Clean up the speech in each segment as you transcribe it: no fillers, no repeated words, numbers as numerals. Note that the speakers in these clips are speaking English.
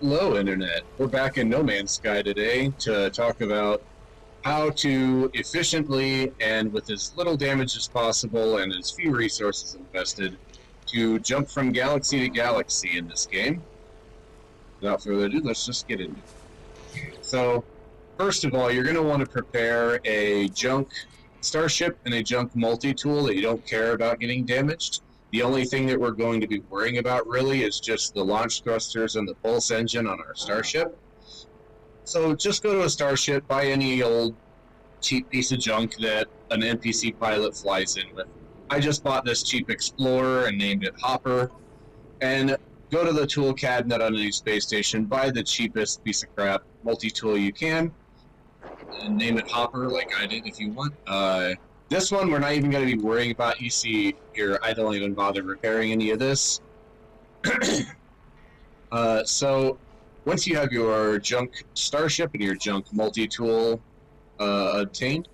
Hello, Internet. We're back in No Man's Sky today to talk about how to efficiently and with as little damage as possible and as few resources invested to jump from galaxy to galaxy in this game. Without further ado, let's just get into it. So, first of all, you're going to want to prepare a junk starship and a junk multi-tool that you don't care about getting damaged. The only thing that we're going to be worrying about really is just the launch thrusters and the pulse engine on our starship. So just go to a starship, buy any old cheap piece of junk that an NPC pilot flies in with. I just bought this cheap Explorer and named it Hopper. And go to the tool cabinet on any space station, buy the cheapest piece of crap multi-tool you can, and name it Hopper like I did if you want. This one we're not even going to be worrying about. You see here, I don't even bother repairing any of this. So once you have your junk starship and your junk multi-tool obtained,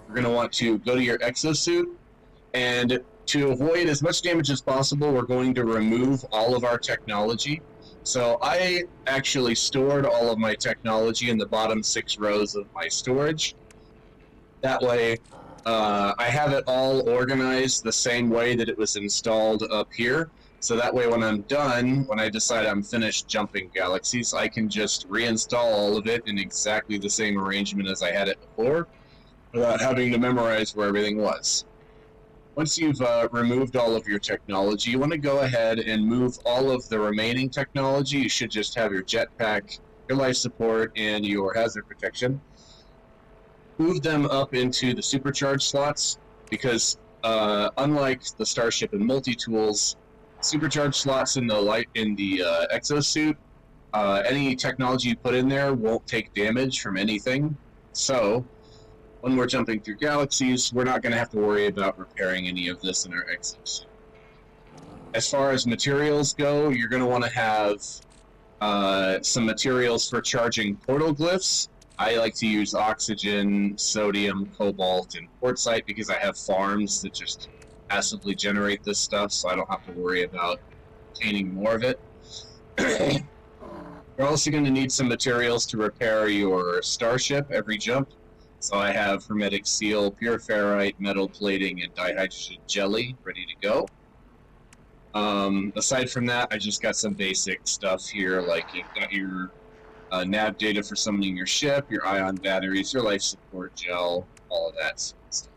you're going to want to go to your exosuit, and to avoid as much damage as possible, we're going to remove all of our technology. So I actually stored all of my technology in the bottom 6 rows of my storage. That way, I have it all organized the same way that it was installed up here. So that way when I'm done, when I decide I'm finished jumping galaxies, I can just reinstall all of it in exactly the same arrangement as I had it before, without having to memorize where everything was. Once you've removed all of your technology, you want to go ahead and move all of the remaining technology. You should just have your jetpack, your life support, and your hazard protection. Move them up into the supercharge slots, because unlike the starship and multi-tools, supercharge slots in the exosuit, any technology you put in there won't take damage from anything. So when we're jumping through galaxies, we're not going to have to worry about repairing any of this in our exosuit. As far as materials go, you're going to want to have some materials for charging portal glyphs. I like to use oxygen, sodium, cobalt, and quartzite because I have farms that just passively generate this stuff, so I don't have to worry about obtaining more of it. You're also going to need some materials to repair your starship every jump. So I have hermetic seal, pure ferrite, metal plating, and dihydrogen jelly ready to go. Aside from that, I just got some basic stuff here, like you've got your nav data for summoning your ship, your ion batteries, your life support gel, all of that stuff.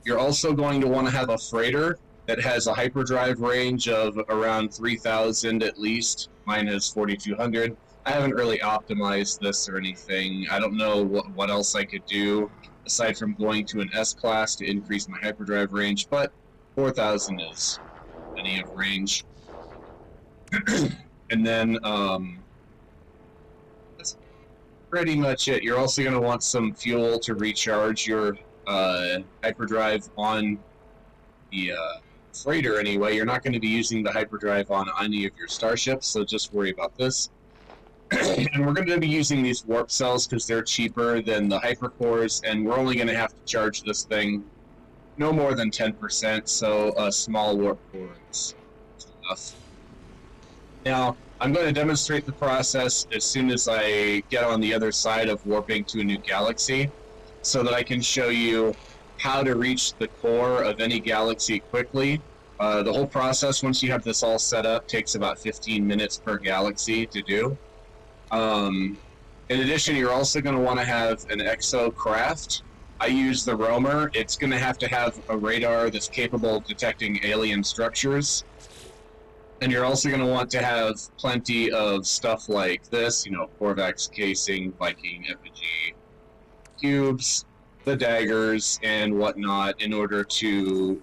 You're also going to want to have a freighter that has a hyperdrive range of around 3,000 at least. Mine is 4,200. I haven't really optimized this or anything. I don't know what else I could do aside from going to an S-class to increase my hyperdrive range, but 4,000 is plenty of range. And then that's pretty much it. You're also going to want some fuel to recharge your hyperdrive on the freighter anyway. You're not going to be using the hyperdrive on any of your starships, so just worry about this. And we're going to be using these warp cells because they're cheaper than the hypercores, and we're only going to have to charge this thing no more than 10%, so a small warp core is enough. Now, I'm going to demonstrate the process as soon as I get on the other side of warping to a new galaxy, so that I can show you how to reach the core of any galaxy quickly. The whole process, once you have this all set up, takes about 15 minutes per galaxy to do. In addition, you're also going to want to have an exo craft. I use the roamer. It's going to have a radar that's capable of detecting alien structures. And you're also going to want to have plenty of stuff like this, Korvax casing, Viking effigy, cubes, the daggers, and whatnot in order to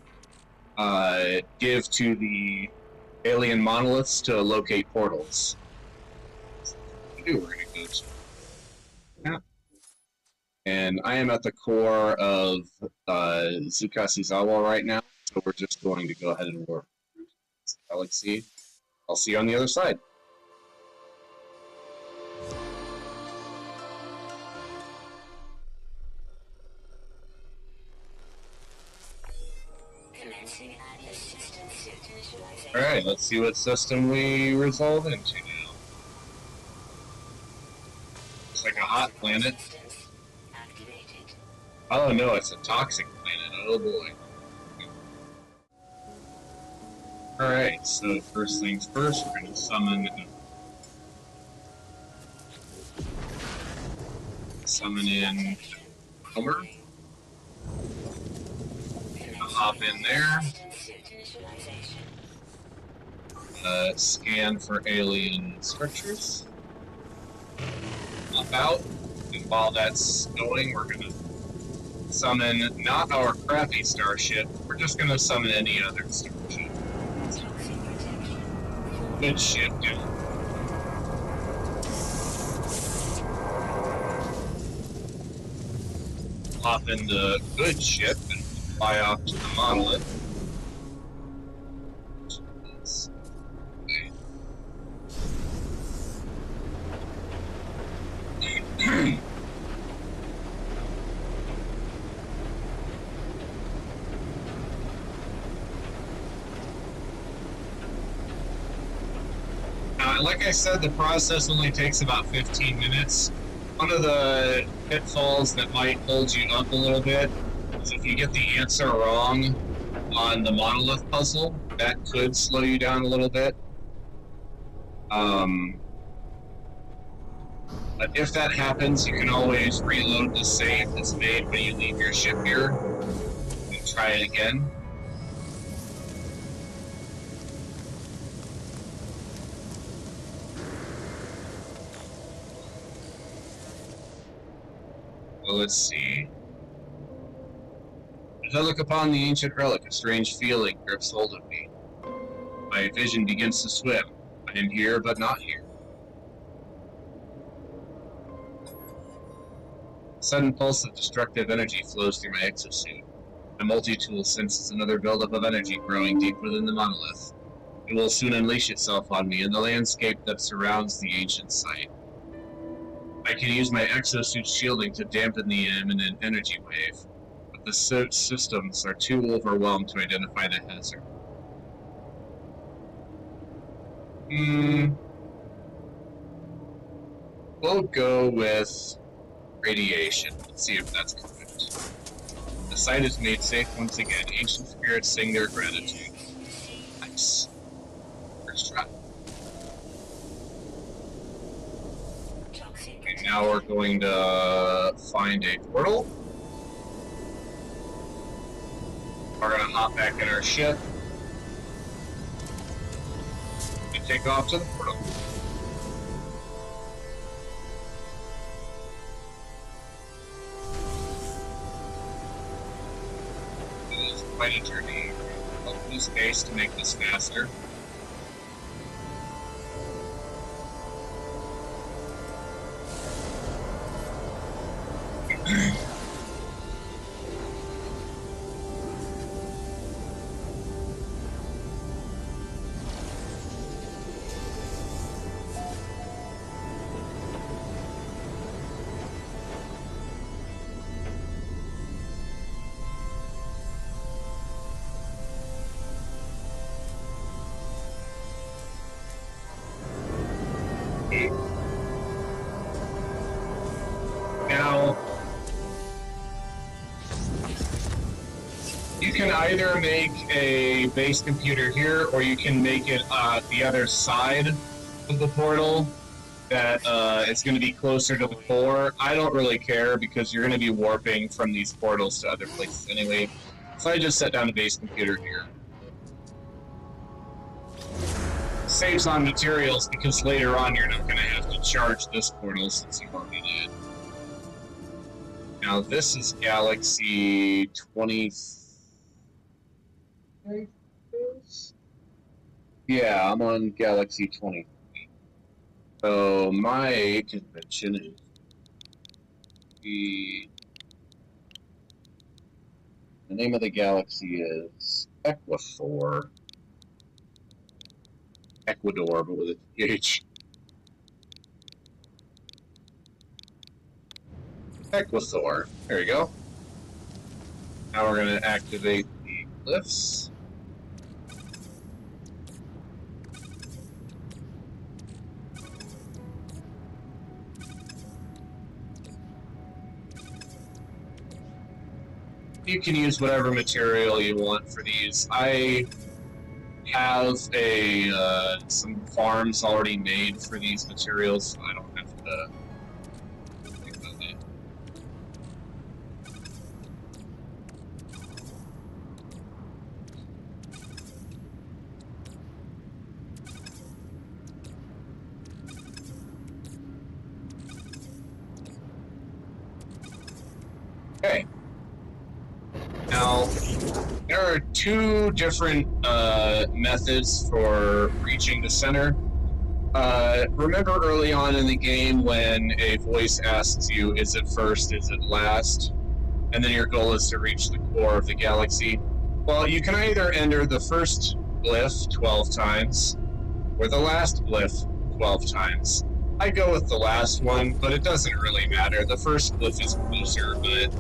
give to the alien monoliths to locate portals. We're going to go to that. And I am at the core of Tsukasizawa right now, so we're just going to go ahead and warp through this galaxy. I'll see you on the other side. Commencing assistant suit initialization. Alright, let's see what system we resolve into now. It's like a hot planet. Oh no, it's a toxic planet. Oh boy. Alright, so first things first, we're going to summon in Homer. Hop in there. Scan for alien structures. Hop out. And while that's going, we're going to summon not our crappy starship. We're just going to summon any other starship. Good ship, dude. Hop in the good ship and fly off to the monolith. Like I said, the process only takes about 15 minutes. One of the pitfalls that might hold you up a little bit is if you get the answer wrong on the monolith puzzle, that could slow you down a little bit. But if that happens, you can always reload the save that's made when you leave your ship here and try it again. Well, let's see. As I look upon the ancient relic, a strange feeling grips hold of me. My vision begins to swim. I am here, but not here. A sudden pulse of destructive energy flows through my exosuit. My multi-tool senses another buildup of energy growing deep within the monolith. It will soon unleash itself on me in the landscape that surrounds the ancient site. I can use my exosuit shielding to dampen the imminent energy wave, but the systems are too overwhelmed to identify the hazard. We'll go with radiation. Let's see if that's correct. The site is made safe once again. Ancient spirits sing their gratitude. Nice. First try. Okay, now we're going to find a portal. We're going to hop back in our ship and take off to the portal. It is quite a journey. I'll use space to make this faster. Now, you can either make a base computer here, or you can make it the other side of the portal that is going to be closer to the core. I don't really care because you're going to be warping from these portals to other places anyway. So I just set down a base computer here. Saves on materials because later on you're not going to have to charge this portal since you already did. Now this is Galaxy 20. Yeah, I'm on Galaxy 20. So my convention is the name of the galaxy is Equator, but with a H. Equator. There you go. Now we're going to activate the glyphs. you can use whatever material you want for these. I have some farms already made for these materials, so I don't have to think about it. Okay. Now, there are two different methods for reaching the center. Remember early on in the game when a voice asks you, is it first, is it last? And then your goal is to reach the core of the galaxy. Well, you can either enter the first glyph 12 times, or the last glyph 12 times. I go with the last one, but it doesn't really matter. The first glyph is closer, but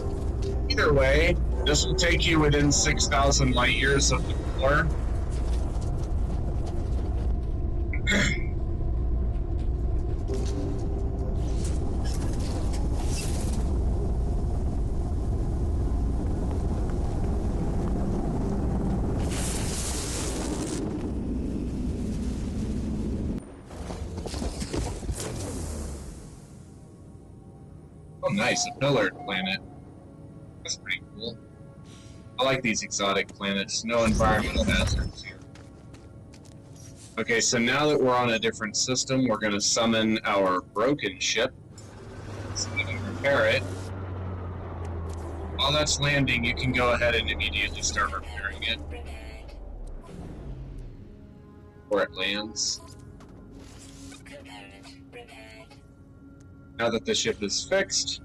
either way, this will take you within 6,000 light years of the core. Oh, nice, a pillared planet. That's pretty cool. I like these exotic planets. No environmental hazards here. Okay, so now that we're on a different system, we're going to summon our broken ship so we can repair it. While that's landing, you can go ahead and immediately start repairing it. Before it lands. Now that the ship is fixed,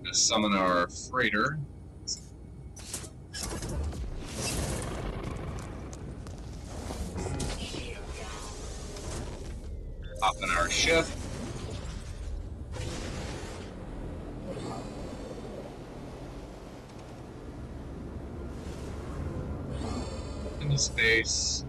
let's summon our freighter. Hop in our ship. Into space.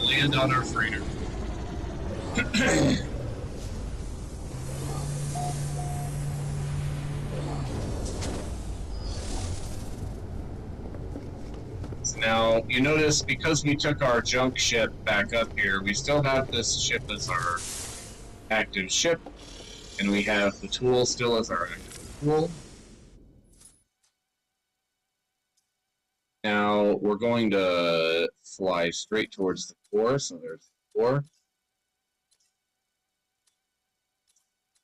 Land on our freighter. Now, you notice because we took our junk ship back up here, we still have this ship as our active ship, and we have the tool still as our active tool. Now, we're going to fly straight towards the core, so there's the core.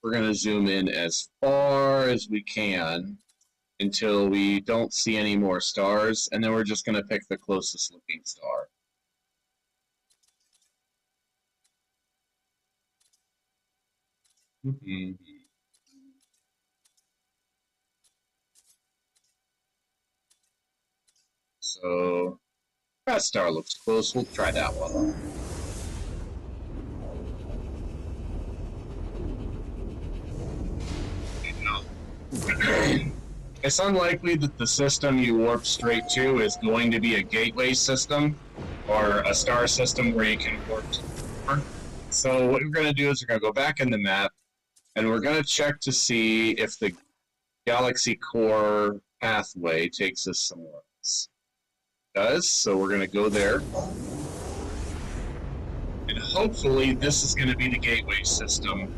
We're going to zoom in as far as we can until we don't see any more stars, and then we're just going to pick the closest looking star. So, that star looks close. We'll try that one. It's unlikely that the system you warp straight to is going to be a gateway system or a star system where you can warp to. So what we're going to do is we're going to go back in the map and we're going to check to see if the galaxy core pathway takes us somewhere else. It does, so we're going to go there. And hopefully this is going to be the gateway system.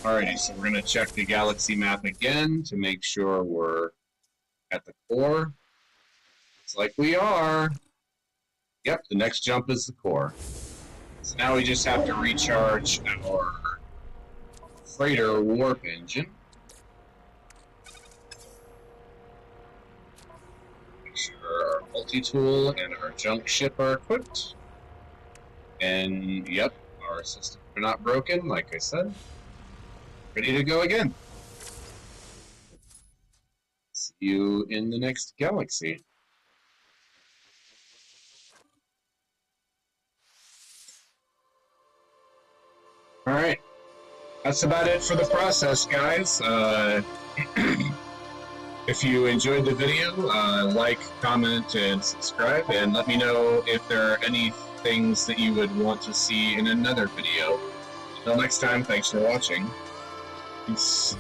Alrighty, so we're going to check the galaxy map again to make sure we're at the core. Looks like we are. Yep, the next jump is the core. So now we just have to recharge our freighter warp engine. Make sure our multi-tool and our junk ship are equipped. And yep, our systems are not broken, like I said. Ready to go again. See you in the next galaxy. All right. That's about it for the process, guys. If you enjoyed the video, like, comment, and subscribe, and let me know if there are any things that you would want to see in another video. Until next time, thanks for watching. Peace.